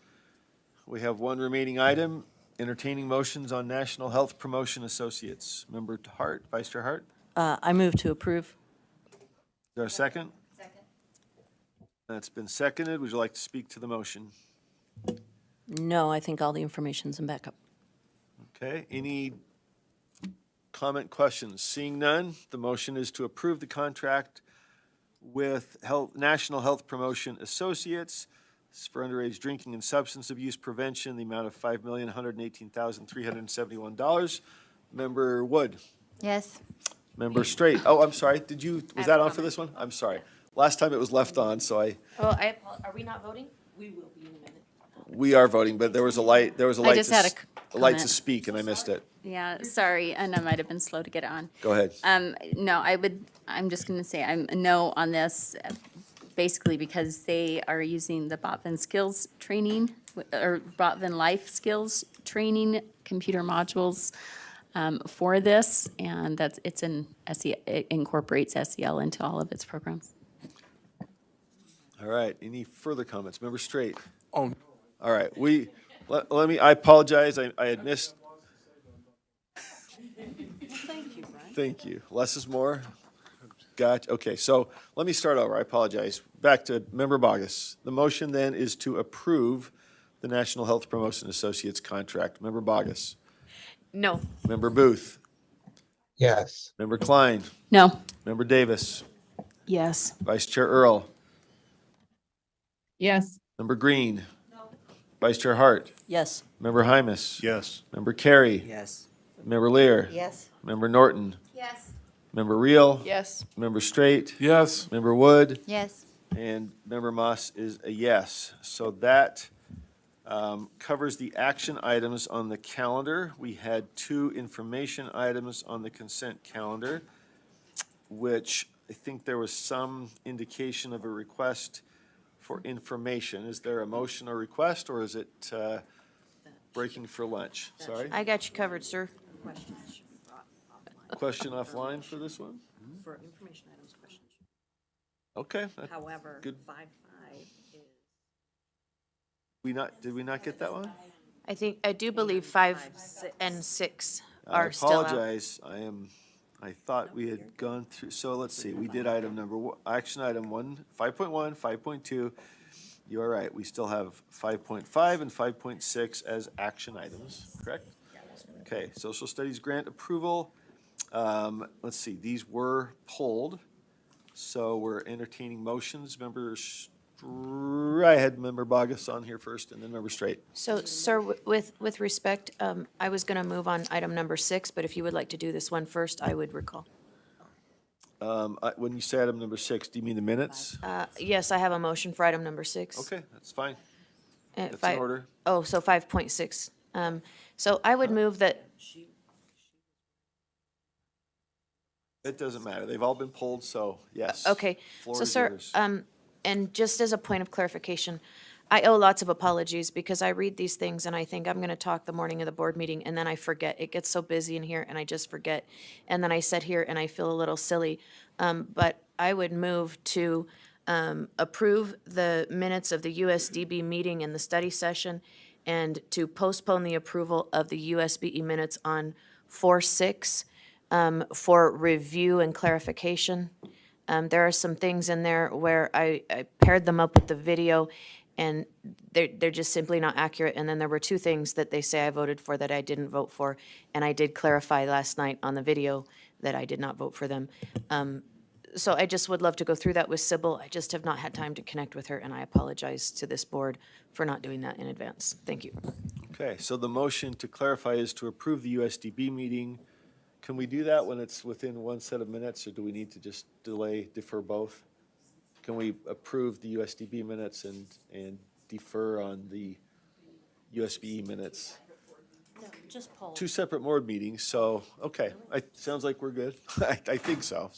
We have one remaining item, entertaining motions on National Health Promotion Associates. Member Hart, Vice Chair Hart? I move to approve. Is there a second? Second. That's been seconded. Would you like to speak to the motion? No, I think all the information's in backup. Okay, any comment, questions? Seeing none, the motion is to approve the contract with National Health Promotion Associates. This is for underage drinking and substance abuse prevention, the amount of $5,118,371. Member Wood? Yes. Member Straight? Oh, I'm sorry, was that on for this one? I'm sorry. Last time it was left on, so Oh, are we not voting? We will be in a minute. we are voting, but there was a light just had a a light to comment. speak, and I missed it. Yeah, sorry, and I might have been slow to get on. Go ahead. No, I'm just gonna say I'm a no on this, basically because they are using the Botvin Skills Training, or Botvin Life Skills Training computer modules. for this, and it incorporates SEL into all of its programs. All right, any further comments? Member Straight? Oh, All right, I apologize, I had missed. Thank you. Less is more? Gotcha. Okay, so let me start over. I apologize. Back to Member Bogus. The motion then is to approve the National Health Promotion Associates contract. Member Bogus. No. Member Booth. Yes. Member Klein. No. Member Davis. Yes. Vice Chair Earl. Yes. Member Green. Vice Chair Hart. Yes. Member Hymus. Yes. Member Carey. Yes. Member Lear. Yes. Member Norton. Yes. Member Reel. Yes. Member Straight. yes. Member Wood. Yes. And Member Moss is a yes. So that covers the action items on the calendar. We had 2 information items on the consent calendar, which I think there was some indication of a request for information. Is there a motion or request, or is it breaking for lunch? Sorry? I got you covered, sir. Question offline for this one? For information items, questions. Okay. However, Good. 5.5 is. Did we not get that one? I do believe 5 and 6 are still out. I apologize. I thought we had gone through, so let's see. We did action item 5.1, 5.2. You are right. We still have 5.5 and 5.6 as action items, correct? Okay, social studies grant approval. Let's see, these were pulled, so we're entertaining motions. I had Member Bogus on here first, and then Member Straight. So, sir, with respect, I was going to move on item number 6, but if you would like to do this one first, I would recall. When you say item number 6, do you mean the minutes? Yes, I have a motion for item number 6. Okay, that's fine. Uh, That's fi- in order. Oh, so 5.6. So I would move that, It doesn't matter. They've all been pulled, so yes. okay. Floor So, is sir, yours. and just as a point of clarification, I owe lots of apologies because I read these things and I think I'm going to talk the morning of the board meeting and then I forget. It gets so busy in here and I just forget. And then I sit here and I feel a little silly. But I would move to approve the minutes of the USDB meeting and the study session and to postpone the approval of the USBE minutes on 4/6 for review and clarification. There are some things in there where I paired them up with the video, and they're just simply not accurate. And then there were 2 things that they say I voted for that I didn't vote for, and I did clarify last night on the video that I did not vote for them. So I just would love to go through that with Sybil. I just have not had time to connect with her, and I apologize to this board for not doing that in advance. Thank you. Okay, so the motion to clarify is to approve the USDB meeting. Can we do that when it's within one set of minutes, or do we need to just defer both? Can we approve the USDB minutes and defer on the USBE minutes? Just poll. 2 separate board meetings, so, okay, sounds like we're good. I think so.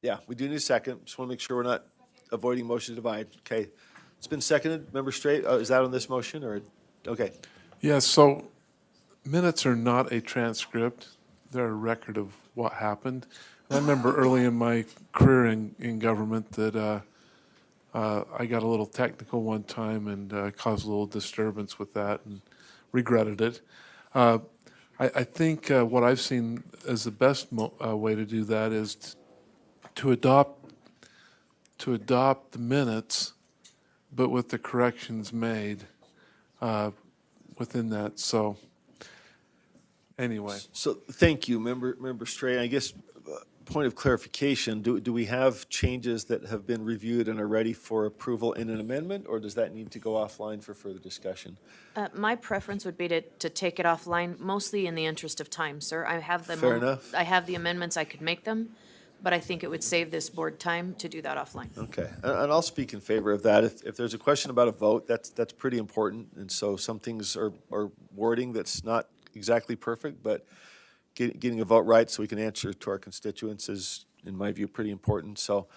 Yeah, we do need a second. Just want to make sure we're not avoiding motion to divide. Okay, it's been seconded. Member Straight, is that on this motion, or, okay. Yes, so minutes are not a transcript. They're a record of what happened. And I remember early in my career in government that I got a little technical one time and caused a little disturbance with that and regretted it. I think what I've seen as the best way to do that is to adopt the minutes, but with the corrections made within that. So anyway. So, thank you, Member Straight. I guess, point of clarification, do we have changes that have been reviewed and are ready for approval in an amendment, or does that need to go offline for further discussion? My preference would be to take it offline, mostly in the interest of time, sir. I have them. Fair enough. I have the amendments, I could make them, but I think it would save this board time to do that offline. Okay, and I'll speak in favor of that. If there's a question about a vote, that's pretty important, and so some things are wording that's not exactly perfect, but getting a vote right so we can answer to our constituents is, in my view, pretty important. So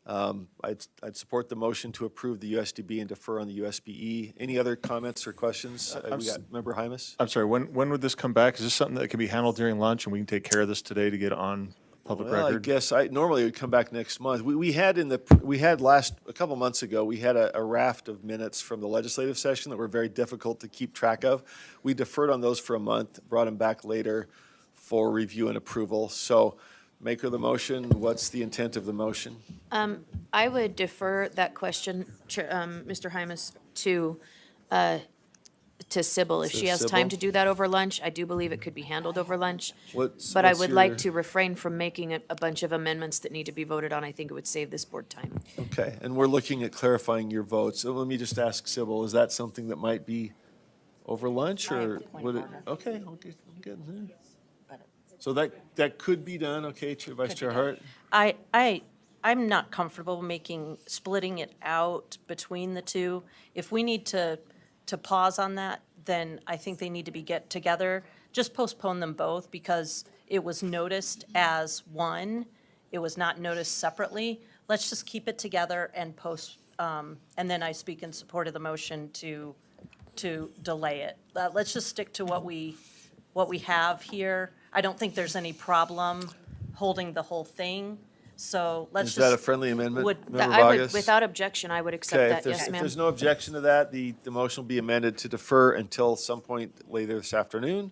I'd support the motion to approve the USDB and defer on the USBE. Any other comments or questions? We got Member Hymus? I'm sorry, when would this come back? Is this something that can be handled during lunch and we can take care of this today to get on public Well, I record? guess normally it would come back next month. We had a couple months ago, we had a raft of minutes from the legislative session that were very difficult to keep track of. We deferred on those for a month, brought them back later for review and approval. So maker of the motion, what's the intent of the motion? I would defer that question, Mr. Hymus, to Sybil. If To she has time Sybil? to do that over lunch, I do believe it could be handled over lunch. What's- But I what's would like your- to refrain from making a bunch of amendments that need to be voted on. I think it would save this board time. Okay, and we're looking at clarifying your votes. So let me just ask Sybil, is that something that might be over lunch or would it? Okay, I'm getting there. So that could be done, okay, Vice Chair Hart? I'm not comfortable splitting it out between the two. If we need to pause on that, then I think they need to be get together. Just postpone them both because it was noticed as one. It was not noticed separately. Let's just keep it together and and then I speak in support of the motion to delay it. Let's just stick to what we have here. I don't think there's any problem holding the whole thing. So let's Is just. that a friendly amendment, Member I would, Vargas? without objection, I would accept Okay, that, yes, if ma'am. there's no objection to that, the motion will be amended to defer until some point later this afternoon.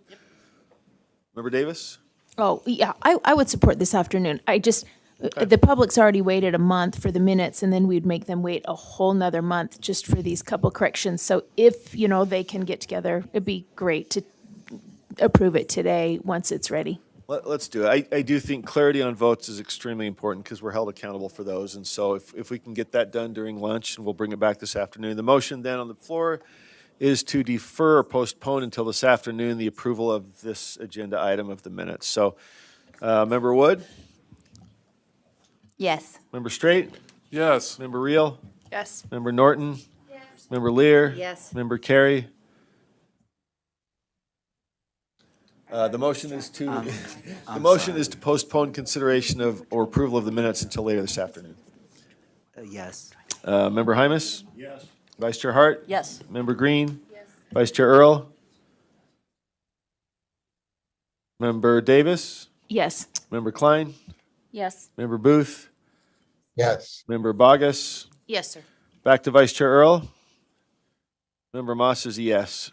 Member Davis? Oh, yeah, I would support this afternoon. The public's already waited a month for the minutes, and then we'd make them wait a whole nother month just for these couple corrections. So if, they can get together, it'd be great to approve it today, once it's ready. Let's do it. I do think clarity on votes is extremely important because we're held accountable for those. And so if we can get that done during lunch, and we'll bring it back this afternoon. The motion then on the floor is to defer or postpone until this afternoon the approval of this agenda item of the minutes. So, Member Wood? Yes. Member Straight? Yes. Member Reel? Yes. Member Norton? Yes. Member Lear? Yes. Member Carey? The motion is to, postpone consideration of or approval of the minutes until later this afternoon. Yes. Member Hymus? Yes. Vice Chair Hart? Yes. Member Green? Yes. Vice Chair Earl? Member Davis? Yes. Member Klein? Yes. Member Booth? Yes. Member Bogus? Yes, sir. Back to Vice Chair Earl? Member Moss is a yes.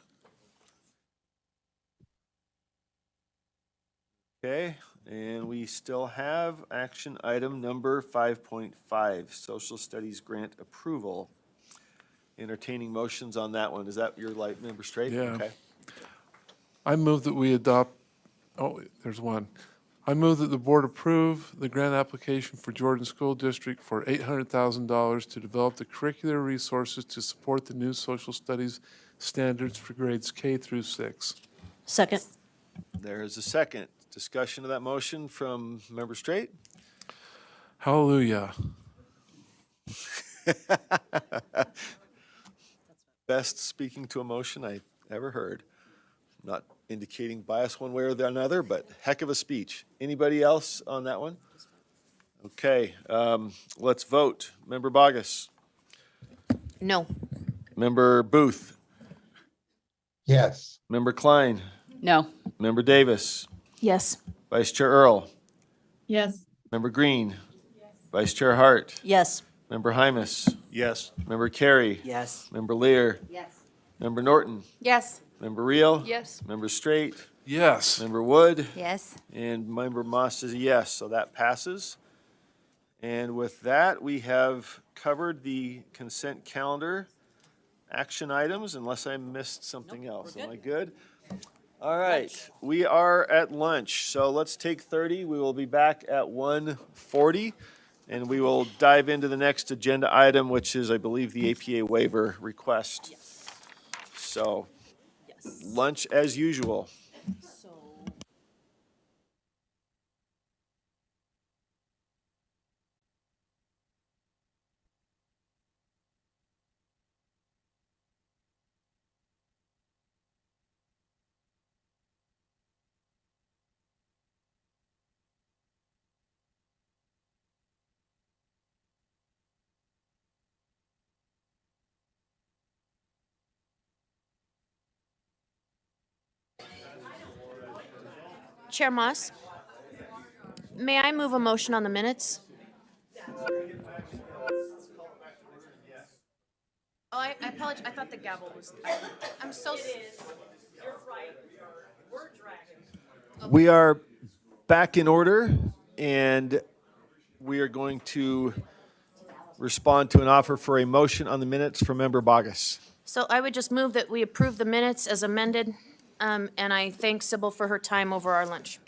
Okay, and we still have action item number 5.5, Social Studies Grant Approval. Entertaining motions on that one. Is that your light, Member Straight? Yeah. Okay. I move that we adopt, there's one. I move that the board approve the grant application for Jordan School District for $800,000 to develop the curricular resources to support the new social studies standards for grades K through 6. Second. There is a second. Discussion of that motion from Member Straight? Hallelujah. Best speaking to a motion I ever heard. Not indicating bias one way or the another, but heck of a speech. Anybody else on that one? Okay, let's vote. Member Bogus? No. Member Booth? Yes. Member Klein? No. Member Davis? Yes. Vice Chair Earl? Yes. Member Green? Vice Chair Hart? Yes. Member Hymus? Yes. Member Carey? Yes. Member Lear? Yes. Member Norton? Yes. Member Reel? Yes. Member Straight? Yes. Member Wood? Yes. And Member Moss is a yes, so that passes. And with that, we have covered the consent calendar action items, unless I missed something else. Am I good? All right, we are at lunch, so let's take 30. We will be back at 1:40, and we will dive into the next agenda item, which is, I believe, the APA waiver request. So, lunch as usual. Chair Moss, may I move a motion on the minutes? Oh, I apologize. I thought the gavel was, I'm so. We are back in order, and we are going to respond to an offer for a motion on the minutes from Member Bogus. So I would just move that we approve the minutes as amended, and I thank Sybil for her time over our lunch.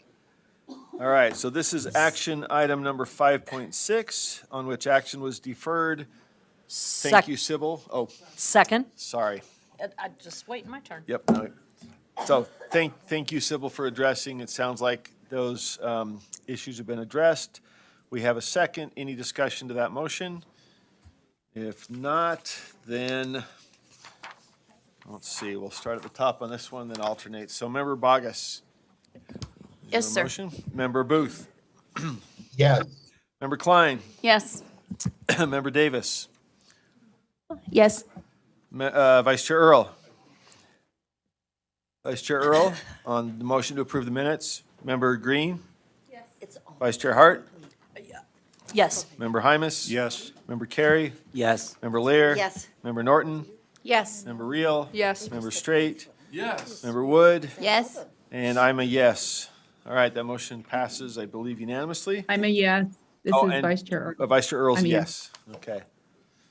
All right, so this is action item number 5.6, on which action was deferred. Thank you, Sybil. Oh, Second. sorry. I'm just waiting my turn. Yep. No. So thank you, Sybil, for addressing. It sounds like those issues have been addressed. We have a second. Any discussion to that motion? If not, then, let's see, we'll start at the top on this one, then alternate. So Member Bogus. Yes, Is there a sir. motion? Member Booth. Yes. Member Klein. Yes. Member Davis. Yes. Vice Chair Earl. Vice Chair Earl, on the motion to approve the minutes. Member Green. It's Vice Chair Hart. Yes. Member Hymus. Yes. Member Carey. Yes. Member Lear. Yes. Member Norton. Yes. Member Reel. Yes. Member Straight. Yes. Member Wood. Yes. And I'm a yes. All right, that motion passes, I believe, unanimously. I'm a yes. This Oh, is and- Vice Chair. Vice Chair Earl's I'm a yes. Okay.